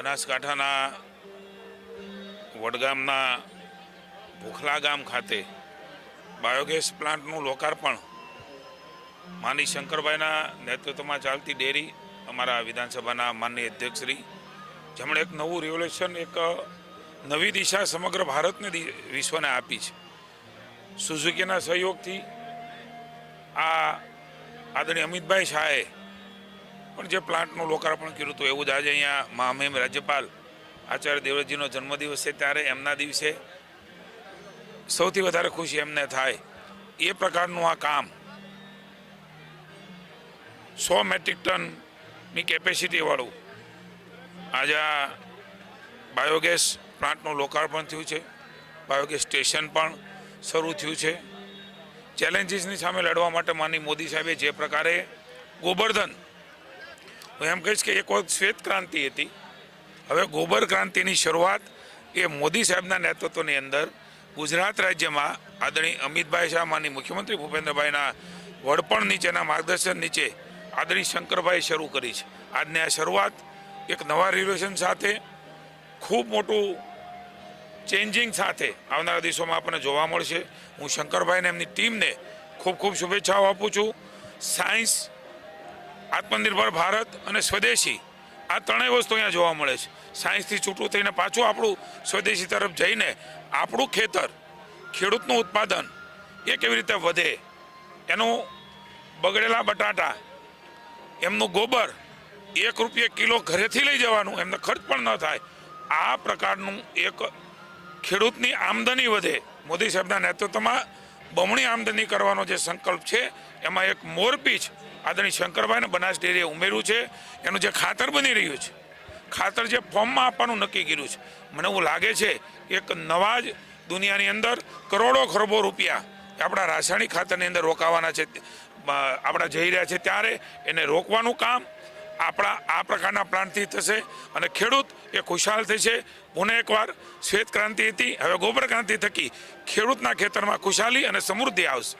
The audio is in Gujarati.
બનાસકાંઠાના વડગામના ભૂખલા ગામ ખાતે બાયોગેસ પ્લાન્ટનું લોકાર્પણ માની શંકરભાઈના નેતૃત્વમાં ચાલતી ડેરી અમારા વિધાનસભાના માનનીય અધ્યક્ષશ્રી જેમણે એક નવું રિવોલ્યુશન, એક નવી દિશા સમગ્ર ભારતને વિશ્વને આપી છે. સુઝુકીના સહયોગથી આ આદરણીય અમિતભાઈ શાહે પણ જે પ્લાન્ટનું લોકાર્પણ કર્યું હતું, એવું જ આજે અહીંયા મહામહિમ રાજ્યપાલ આચાર્ય દેવવ્રતજીનો જન્મદિવસ છે ત્યારે એમના દિવસે સૌથી વધારે ખુશી એમને થાય એ પ્રકારનું આ કામ 100 મેટ્રિક ટનની કેપેસિટીવાળું આજે આ બાયોગેસ પ્લાન્ટનું લોકાર્પણ થયું છે. બાયોગેસ સ્ટેશન પણ શરૂ થયું છે. ચેલેન્જીસની સામે લડવા માટે માનની મોદી સાહેબે જે પ્રકારે ગોબરધન, હું એમ કહીશ કે એક વખત શ્વેત ક્રાંતિ હતી, હવે ગોબર ક્રાંતિની શરૂઆત એ મોદી સાહેબના નેતૃત્વની અંદર ગુજરાત રાજ્યમાં આદરણીય અમિતભાઈ શાહ, માનની મુખ્યમંત્રી ભૂપેન્દ્રભાઈના વડપણ નીચેના માર્ગદર્શન નીચે આદરણીય શંકરભાઈ શરૂ કરી છે. આજની આ શરૂઆત એક નવા રિવોલ્યુશન સાથે, ખૂબ મોટું ચેન્જિંગ સાથે આવનારા દિવસોમાં આપણને જોવા મળશે. હું શંકરભાઈને એમની ટીમને ખૂબ ખૂબ શુભેચ્છાઓ આપું છું. સાયન્સ, આત્મનિર્ભર ભારત અને સ્વદેશી, આ ત્રણેય વસ્તુ અહીંયા જોવા મળે છે. સાયન્સથી છૂટું થઈને પાછું આપણું સ્વદેશી તરફ જઈને આપણું ખેતર, ખેડૂતનું ઉત્પાદન એ કેવી રીતે વધે, એનું બગડેલા બટાટા, એમનું ગોબર 1 રૂપિયા કિલો ઘરેથી લઈ જવાનું, એમને ખર્ચ પણ ન થાય, આ પ્રકારનું એક ખેડૂતની આમદની વધે, મોદી સાહેબના નેતૃત્વમાં બમણી આમદની કરવાનો જે સંકલ્પ છે એમાં એક મોરપીંછ આદરણીય શંકરભાઈને બનાસ ડેરીએ ઉમેર્યું છે. એનું જે ખાતર બની રહ્યું છે, ખાતર જે ફોર્મમાં આપવાનું નક્કી કર્યું છે, મને એવું લાગે છે એક નવા જ દુનિયાની અંદર કરોડો ખરબો રૂપિયા આપણા રાસાયણિક ખાતરની અંદર રોકાવાના છે, આપણા જઈ રહ્યા છે, ત્યારે એને રોકવાનું કામ આપણા આ પ્રકારના પ્લાન્ટથી થશે અને ખેડૂત એ ખુશહાલ થશે. પુનઃ એકવાર શ્વેત ક્રાંતિ હતી, હવે ગોબર ક્રાંતિ થકી ખેડૂતના ખેતરમાં ખુશહાલી અને સમૃદ્ધિ આવશે.